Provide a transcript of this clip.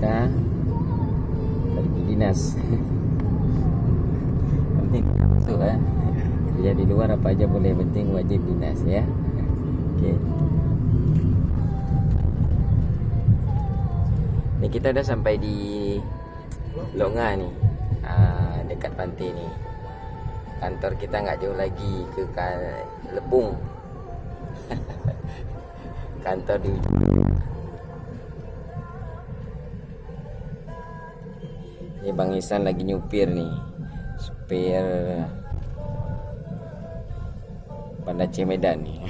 kita pergi dinas. Penting masuk kerja di luar apa aja boleh, penting wajib dinas ya. Okey. Ni kita dah sampai di Longa ni. Dekat pantai ni. Kantor kita enggak jauh lagi ke Lepung. Kantor di ni. Bang Isan lagi nyupir ni. Supir Bandar Aceh Medan ni.